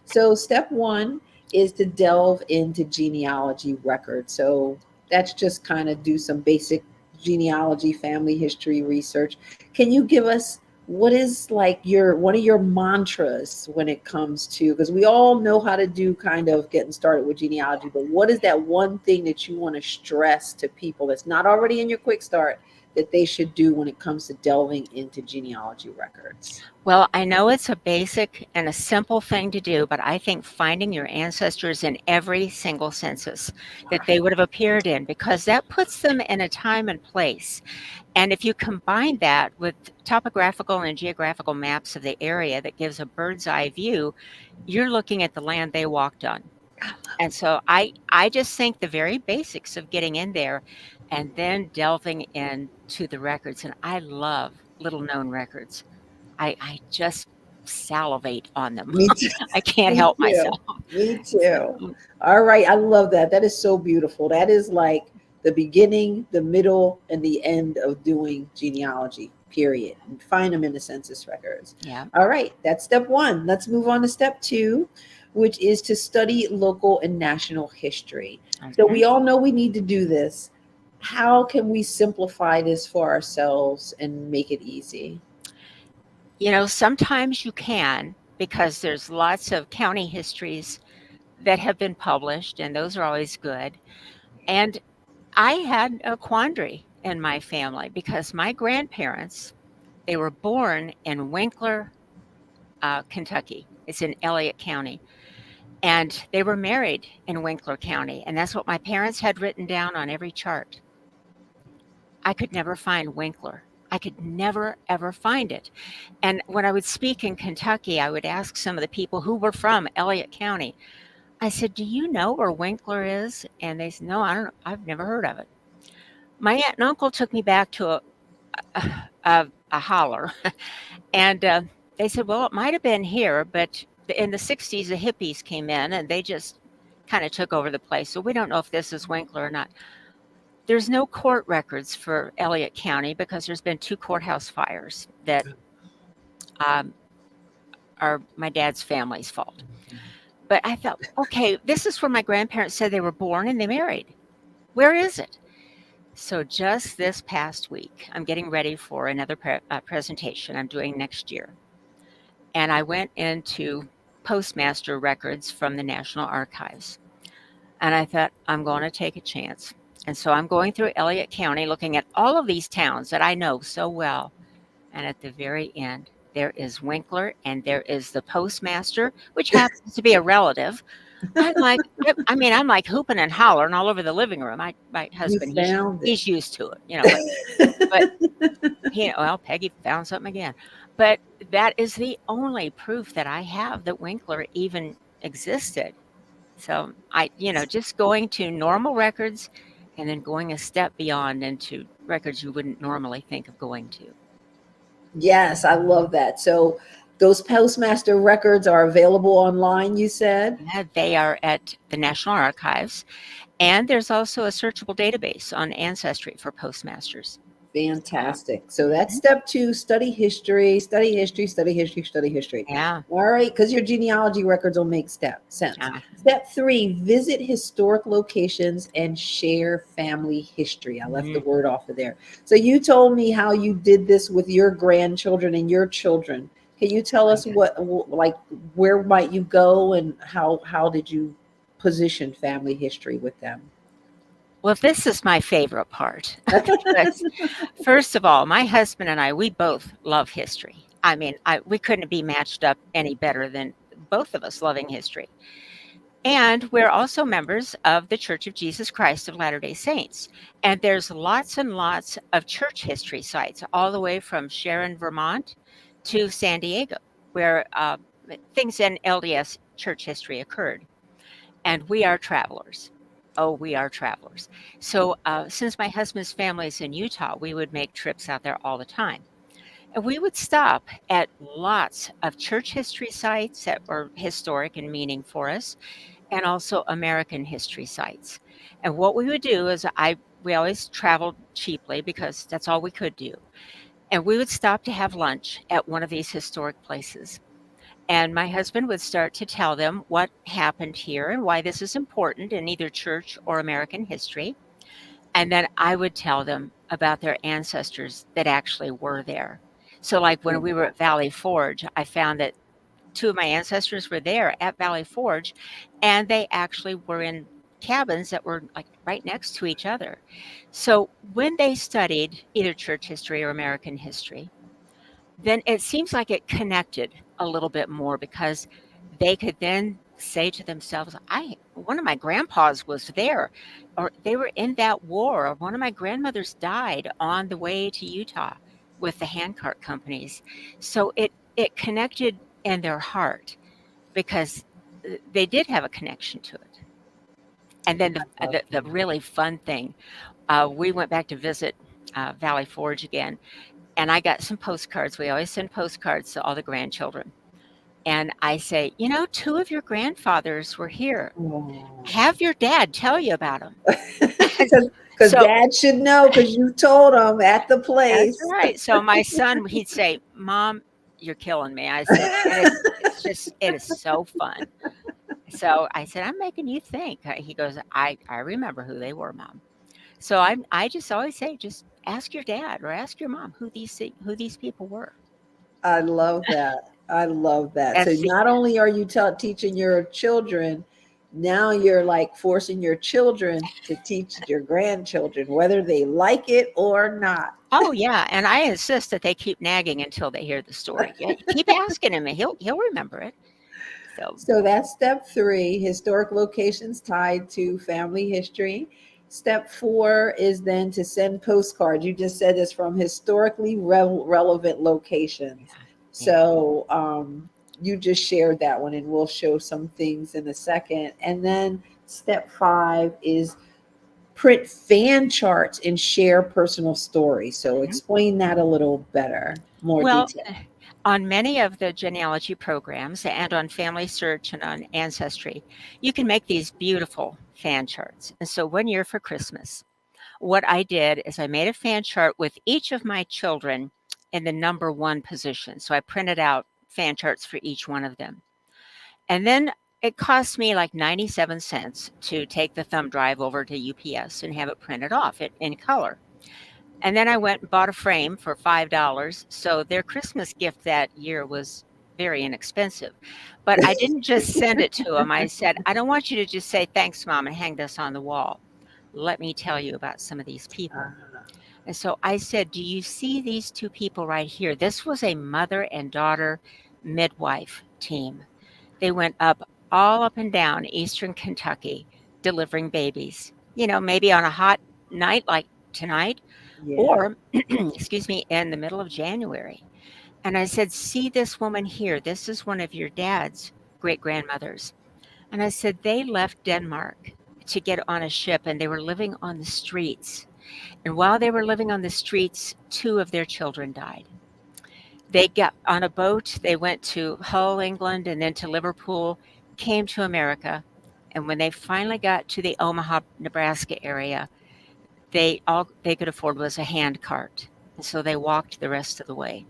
So step one is to delve into genealogy records. So that's just kind of do some basic genealogy, family history research. Can you give us what is like your one of your mantras when it comes to, because we all know how to do kind of getting started with genealogy, but what is that one thing that you want to stress to people that's not already in your quick start that they should do when it comes to delving into genealogy records? Well, I know it's a basic and a simple thing to do, but I think finding your ancestors in every single census that they would have appeared in, because that puts them in a time and place. And if you combine that with topographical and geographical maps of the area that gives a bird's eye view, you're looking at the land they walked on. And so I just think the very basics of getting in there and then delving into the records. And I love little known records. I just salivate on them. Me too. I can't Me help too. myself. Me too. So, All right. I love that. That is so beautiful. That is like the beginning, the middle, and the end of doing genealogy, period. And find them in the census records. yeah. All right. That's step one. Let's move on to step two, which is to study local and national history. So Mhm. we all know we need to do this. How can we simplify this for ourselves and make it easy? Sometimes you can, because there's lots of county histories that have been published, and those are always good. And I had a quandary in my family because my grandparents, they were born in Winkler, Kentucky. It's in Elliott County. And they were married in Winkler County. And that's what my parents had written down on every chart. I could never find Winkler. I could never, ever find it. And when I would speak in Kentucky, I would ask some of the people who were from Elliott County. I said, "Do you know where Winkler is?" And they said, "No, I don't know. I've never heard of it." My aunt and uncle took me back to a holler. And they said, well, it might have been here, but in the 60s, the hippies came in and they just kind of took over the place. So we don't know if this is Winkler or not. There's no court records for Elliott County because there's been 2 courthouse fires that are my dad's family's fault. But I thought, okay, this is where my grandparents said they were born and they married. Where is it? So just this past week, I'm getting ready for another presentation I'm doing next year. And I went into postmaster records from the National Archives. And I thought, I'm going to take a chance. And so I'm going through Elliott County looking at all of these towns that I know so well. And at the very end, there is Winkler and there is the postmaster, which happens to be a relative. I'm like hooping and hollering all over the living room. My husband, he's used to it, but Peggy found something again. But that is the only proof that I have that Winkler even existed. So just going to normal records and then going a step beyond into records you wouldn't normally think of going to. Yes, I love that. So those postmaster records are available online, you said? Yeah, they are at the National Archives. And there's also a searchable database on Ancestry for postmasters. Fantastic. So that's step 2, study history, study history, study history, study history. Yeah. All right, because your genealogy records will make sense. Step 3, visit historic locations and share family history. I left the word off of there. So you told me how you did this with your grandchildren and your children. Can you tell us where might you go and how did you position family history with them? Well, this is my favorite part. First of all, my husband and I, we both love history. I mean, we couldn't be matched up any better than both of us loving history. And we're also members of the Church of Jesus Christ of Latter-day Saints. And there's lots and lots of church history sites, all the way from Sharon, Vermont to San Diego, where things in LDS church history occurred. And we are travelers. Oh, we are travelers. So since my husband's family is in Utah, we would make trips out there all the time. And we would stop at lots of church history sites that were historic and meaning for us, and also American history sites. And what we would do is we always traveled cheaply because that's all we could do. And we would stop to have lunch at one of these historic places. And my husband would start to tell them what happened here and why this is important in either church or American history. And then I would tell them about their ancestors that actually were there. So like when we were at Valley Forge, I found that 2 of my ancestors were there at Valley Forge, and they actually were in cabins that were like right next to each other. So when they studied either church history or American history, then it seems like it connected a little bit more because they could then say to themselves, one of my grandpas was there, or they were in that war, or one of my grandmothers died on the way to Utah with the handcart companies. So it connected in their heart because they did have a connection to it. And then the really fun thing, we went back to visit Valley Forge again, and I got some postcards. We always send postcards to all the grandchildren. And I say, 2 of your grandfathers were here. Have your dad tell you about them. Because Dad should know because you told him at the place. That's right. So my son, he'd say, Mom, you're killing me. I said, it is so fun. So I said, I'm making you think. He goes, I remember who they were, Mom. So I just always say, just ask your dad or ask your mom who these people were. I love that. I love that. So not only are you teaching your children, now you're like forcing your children to teach your grandchildren, whether they like it or not. Oh yeah, and I insist that they keep nagging until they hear the story. Keep asking him, and he'll remember it. So that's step 3, historic locations tied to family history. Step 4 is then to send postcards. You just said this from historically relevant locations. So you just shared that one, and we'll show some things in a second. And then step 5 is print fan charts and share personal stories. So Mhm. explain that a little better, more Well, detail. on many of the genealogy programs and on Family Search and on Ancestry, you can make these beautiful fan charts. And so one year for Christmas, what I did is I made a fan chart with each of my children in the number one position. So I printed out fan charts for each one of them. And then it cost me like 97 cents to take the thumb drive over to UPS and have it printed off in color. And then I went and bought a frame for $5. So their Christmas gift that year was very inexpensive. But I didn't just send it to them. I said, I don't want you to just say, thanks, Mom, and hang this on the wall. Let me tell you about some of these people. And so I said, do you see these two people right here? This was a mother and daughter midwife team. They went all up and down Eastern Kentucky delivering babies, maybe on a hot night like tonight Yeah. or, excuse me, in the middle of January. And I said, see this woman here. This is one of your dad's great grandmothers. And I said, they left Denmark to get on a ship and they were living on the streets. And while they were living on the streets, two of their children died. They got on a boat, they went to Hull, England, and then to Liverpool, came to America. And when they finally got to the Omaha, Nebraska area, all they could afford was a hand cart. And so they walked the rest of the way.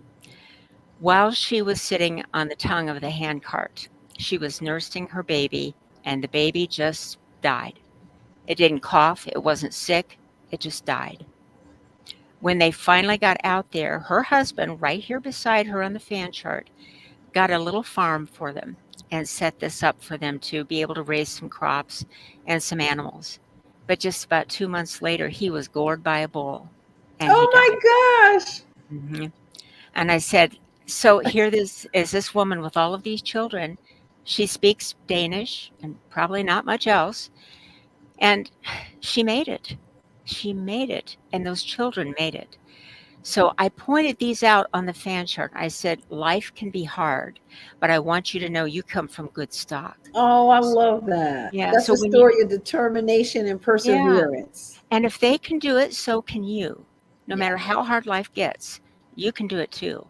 While she was sitting on the tongue of the hand cart, she was nursing her baby, and the baby just died. It didn't cough, it wasn't sick, it just died. When they finally got out there, her husband, right here beside her on the fan chart, got a little farm for them and set this up for them to be able to raise some crops and some animals. But just about 2 months later, he was gored by a bull and he Oh died. my gosh. hmm And I said, so here is this woman with all of these children. She speaks Danish and probably not much else. And she made it. She made it. And those children made it. So I pointed these out on the fan chart. I said, life can be hard, but I want you to know you come from good stock. Oh, I love that. Yeah, That's so a when story of determination and Yeah. perseverance. And if they can do it, so can you. No Yeah. matter how hard life gets, you can do it too.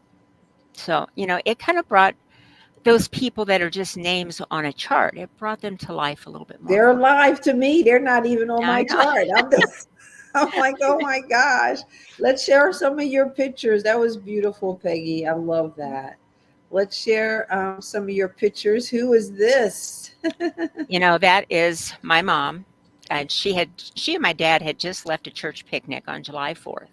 So, it kind of brought those people that are just names on a chart, it brought them to life a little bit more. They're alive to me. They're not even on my I know. chart. I'm like, oh my gosh. Let's share some of your pictures. That was beautiful, Peggy. I love that. Let's share some of your pictures. Who is this? That is my mom. And she and my dad had just left a church picnic on July 4th.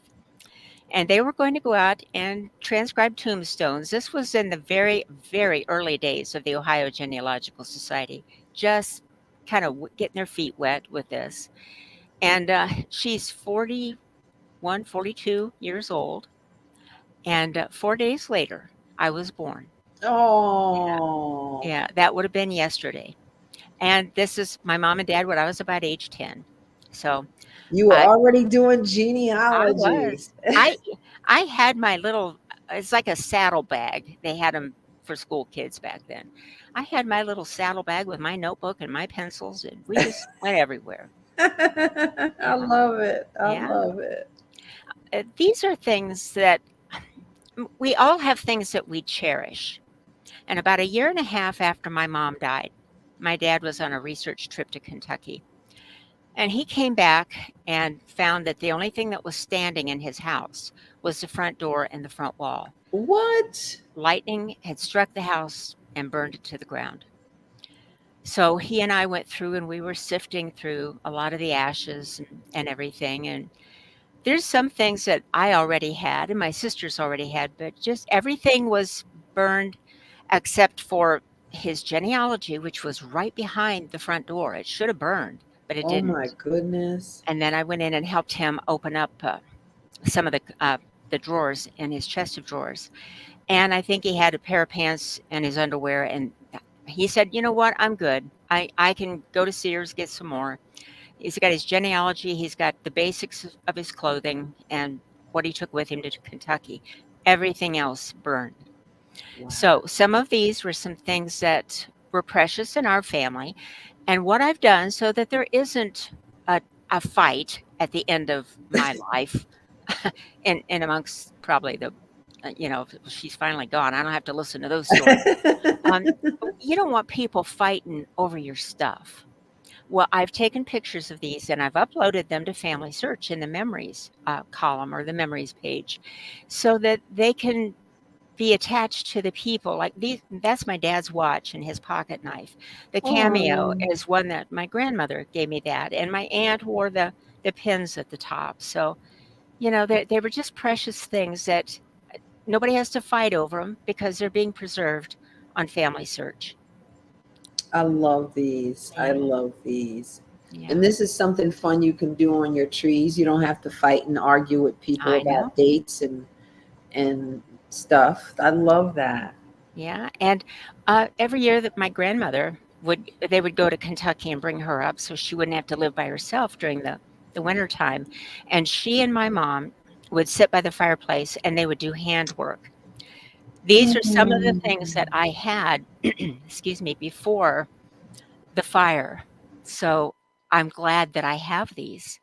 And they were going to go out and transcribe tombstones. This was in the very, very early days of the Ohio Genealogical Society, just kind of getting their feet wet with this. And she's 41, 42 years old. And 4 days later, I was born. Oh. Yeah, that would have been yesterday. And this is my mom and dad when I was about age 10. So You were I already doing I genealogy. was. I had my little, it's like a saddle bag. They had them for school kids back then. I had my little saddle bag with my notebook and my pencils, and we just went everywhere. I Yeah. love it. I Yeah. love it. These are things that we all have things that we cherish. And about a year and a half after my mom died, my dad was on a research trip to Kentucky. And he came back and found that the only thing that was standing in his house was the front door and the front wall. What? Lightning had struck the house and burned it to the ground. So he and I went through and we were sifting through a lot of the ashes and everything. And there's some things that I already had and my sisters already had, but just everything was burned except for his genealogy, which was right behind the front door. It should have burned, but it Oh didn't. my goodness. And then I went in and helped him open up some of the drawers in his chest of drawers. And I think he had a pair of pants and his underwear. And he said, you know what? I'm good. I can go to Sears, get some more. He's got his genealogy. He's got the basics of his clothing and what he took with him to Kentucky. Everything else burned. Wow. So some of these were some things that were precious in our family. And what I've done so that there isn't a a fight at the end of my life, and amongst probably the, she's finally gone. I don't have to listen to those stories. You don't want people fighting over your stuff. Well, I've taken pictures of these and I've uploaded them to Family Search in the memories column or the memories page, so that they can be attached to the people. Like these, that's my dad's watch and his pocket knife. The cameo Oh, is one that my grandmother gave me that, and my aunt wore the pins at the top. So, they were just precious things that nobody has to fight over them because they're being preserved on Family Search. I love these. I Yeah. love these. Yeah, And this is something fun you can do on your trees. You don't have to fight and argue with people I know. about dates and stuff. I love that. Yeah, and every year that my grandmother they would go to Kentucky and bring her up so she wouldn't have to live by herself during the winter time. And she and my mom would sit by the fireplace and they would do handwork. These are some of the things that I had, excuse me, before the fire. So I'm glad that I have these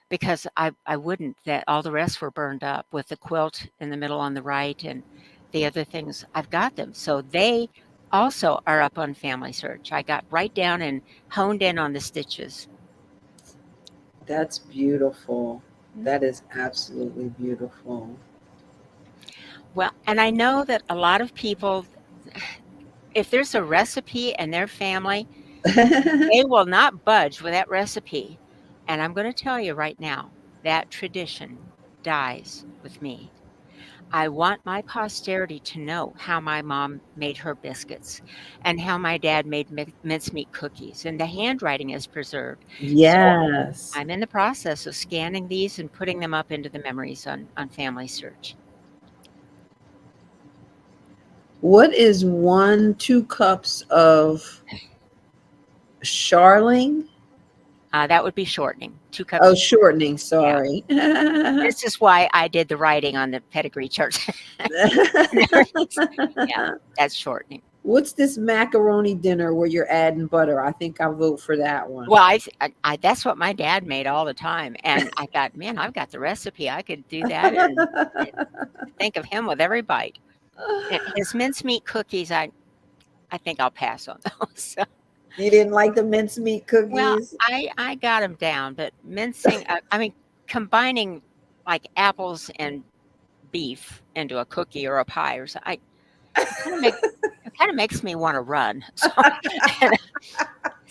because I wouldn't, that all the rest were burned up with the quilt in the middle on the right and the other things. I've got them. So they also are up on Family Search. I got right down and honed in on the stitches. That's beautiful. That is absolutely beautiful. Well, and I know that a lot of people, if there's a recipe in their family, they will not budge with that recipe. And I'm going to tell you right now, that tradition dies with me. I want my posterity to know how my mom made her biscuits and how my dad made mincemeat cookies, and the handwriting is preserved. So Yes. I'm in the process of scanning these and putting them up into the memories on Family Search. What is 2 cups of Charling? That would be shortening. 2 cups. Oh, shortening. Yeah. Sorry. This is why I did the writing on the pedigree chart. Yeah, that's shortening. What's this macaroni dinner where you're adding butter? I think I'll vote for that one. Well, I that's what my dad made all the time, and I thought, man, I've got the recipe. I could do that and think of him with every bite. And his mincemeat cookies, I think I'll pass on those. You didn't like the mincemeat cookies? Well, I got them down, but mincing, I mean, combining like apples and beef into a cookie or a pie or something, it kind of makes me want to run.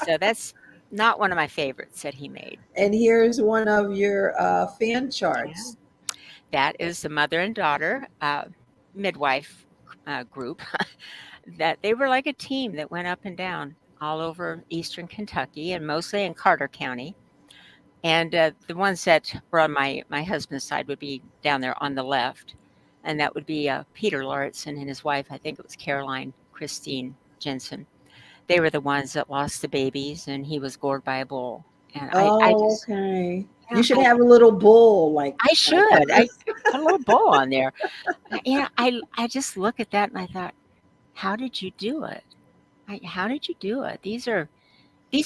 So that's not one of my favorites that he made. And here's one of your fan charts. Yeah. That is the mother and daughter midwife group. That they were like a team that went up and down all over eastern Kentucky and mostly in Carter County. And the ones that were on my husband's side would be down there on the left. And that would be Peter Lauritzen and his wife, I think it was Caroline Christine Jensen. They were the ones that lost the babies, and he was gored by a bull. And I just, okay. yeah, You should have a little bowl like I should. I put a little bowl on there. Yeah, I just look at that and I thought, how did you do it? How did you do it? These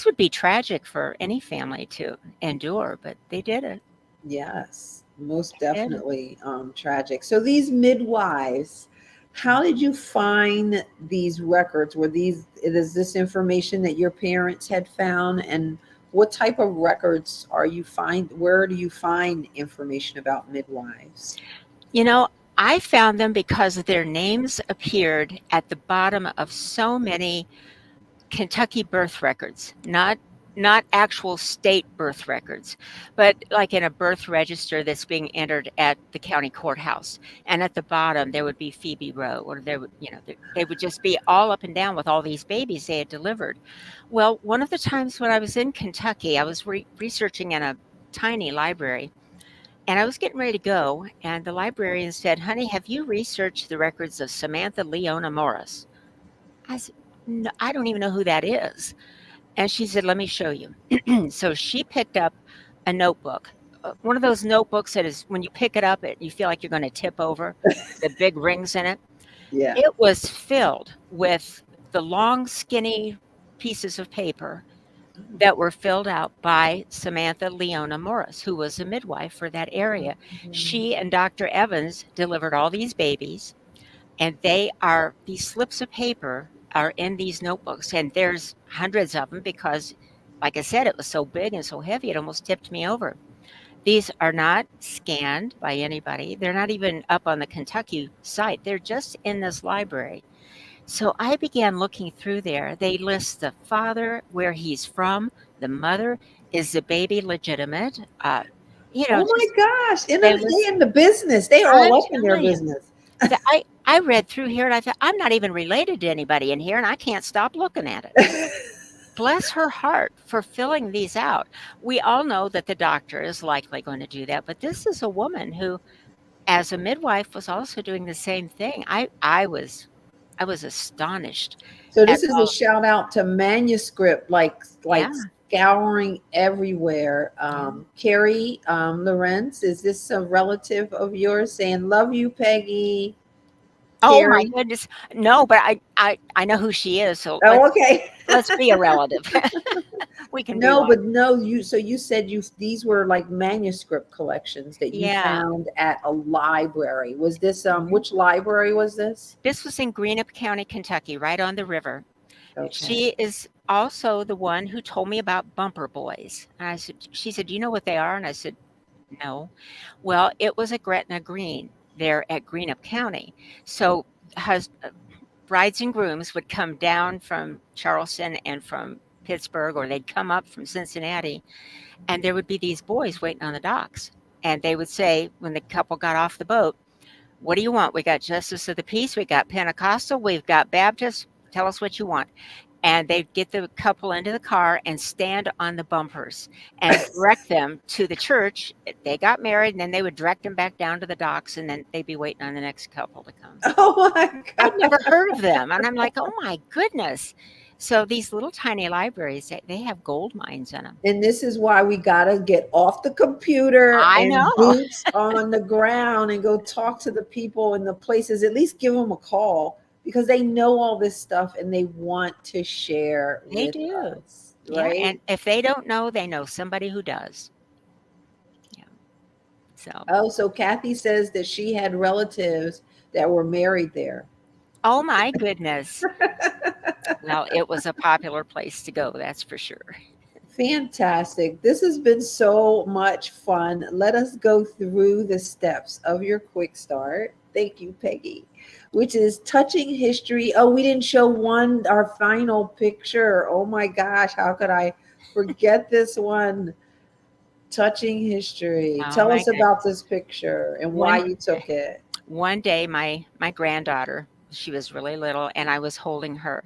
would be tragic for any family to endure, but they did it. Yes, most definitely tragic. So these midwives, how did you find these records? Is this information that your parents had found? And what type of records where do you find information about midwives? I found them because their names appeared at the bottom of so many Kentucky birth records, not actual state birth records, but like in a birth register that's being entered at the county courthouse. And at the bottom there would be Phoebe Rowe, or they would just be all up and down with all these babies they had delivered. Well, one of the times when I was in Kentucky, I was researching in a tiny library, and I was getting ready to go, and the librarian said, "Honey, have you researched the records of Samantha Leona Morris?" I said, "No, I don't even know who that is." And she said, "Let me show you." So she picked up a notebook, one of those notebooks that is, when you pick it up, you feel like you're going to tip over, the big rings in it. Yeah. It was filled with the long, skinny pieces of paper that were filled out by Samantha Leona Morris, who was a midwife for that area. She and Dr. Evans delivered all these babies, and these slips of paper are in these notebooks, and there's hundreds of them because, like I said, it was so big and so heavy, it almost tipped me over. These are not scanned by anybody. They're not even up on the Kentucky site. They're just in this library. So I began looking through there. They list the father, where he's from, the mother, is the baby legitimate? Oh my Just gosh. they They list. in the business. They are I'm all up in their telling you, business. I read through here and I thought, I'm not even related to anybody in here, and I can't stop looking at it. Bless her heart for filling these out. We all know that the doctor is likely going to do that, but this is a woman who, as a midwife, was also doing the same thing. I was astonished So at this is a all. shout out to manuscript, like Yeah, scouring everywhere. yeah. Carrie Lorenz, is this a relative of yours saying love you, Peggy? Oh my Carrie. goodness. No, but I know who she is, so Oh, okay. let's be a relative. We can be No, like, but no, you said these were like manuscript collections that you yeah. found at a library. Was this Mhm. which library was this? This was in Greenup County, Kentucky, right on the river. Okay. She is also the one who told me about bumper boys. And she said, "Do you know what they are?" And I said, "No." Well, it was at Gretna Green there at Greenup County. So brides and grooms would come down from Charleston and from Pittsburgh, or they'd come up from Cincinnati, and there would be these boys waiting on the docks. And they would say, when the couple got off the boat, "What do you want? We got Justice of the Peace, we got Pentecostal, we've got Baptist. Tell us what you want." And they'd get the couple into the car and stand on the bumpers and direct them to the church. They got married, and then they would direct them back down to the docks, and then they'd be waiting on the next couple to come. Oh my I'd God. never heard of them, and I'm like, "Oh my goodness." So these little tiny libraries, they have gold mines in them. And this is why we gotta get off the computer I and know. boots on the ground and go talk to the people in the places. At least give them a call because they know all this stuff and they want to share They with do. us, Yeah, and right? if they don't know, they know somebody who does. Yeah. So, Oh, so Kathy says that she had relatives that were married there. oh my goodness. Well, it was a popular place to go, that's for sure. Fantastic. This has been so much fun. Let us go through the steps of your quick start. Thank you, Peggy. Which is touching history. Oh, we didn't show our final picture. Oh my gosh, how could I forget this one? Touching history. Oh Tell my us goodness. about this picture and why One you took it. one day my granddaughter, she was really little, and I was holding her.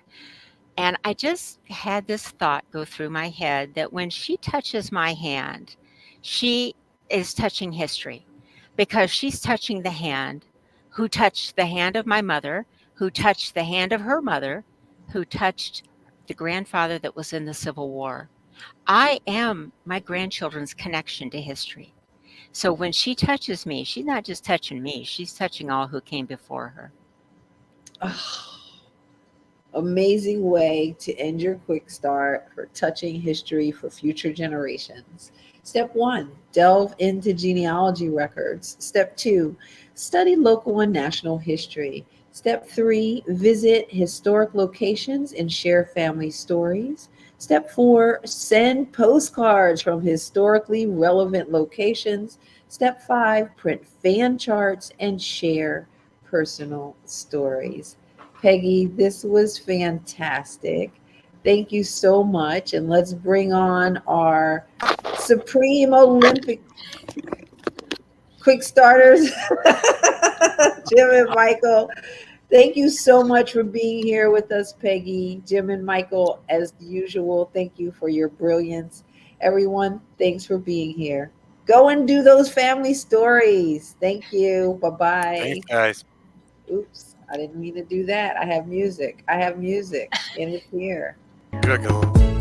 And I just had this thought go through my head that when she touches my hand, she is touching history, because she's touching the hand who touched the hand of my mother, who touched the hand of her mother, who touched the grandfather that was in the Civil War. I am my grandchildren's connection to history. So when she touches me, she's not just touching me, she's touching all who came before her. Amazing way to end your quick start for touching history for future generations. Step 1, delve into genealogy records. Step 2, study local and national history. Step 3, visit historic locations and share family stories. Step 4, send postcards from historically relevant locations. Step 5, print fan charts and share personal stories. Peggy, this was fantastic. Thank you so much. And let's bring on our Supreme Olympic quick starters, Jim and Michael. Thank you so much for being here with us, Peggy. Jim and Michael, as usual, thank you for your brilliance. Everyone, thanks for being here. Go and do those family stories. Thank you. Bye Thanks, bye. guys. Oops, I didn't mean to do that. I have music. And it's here. Good.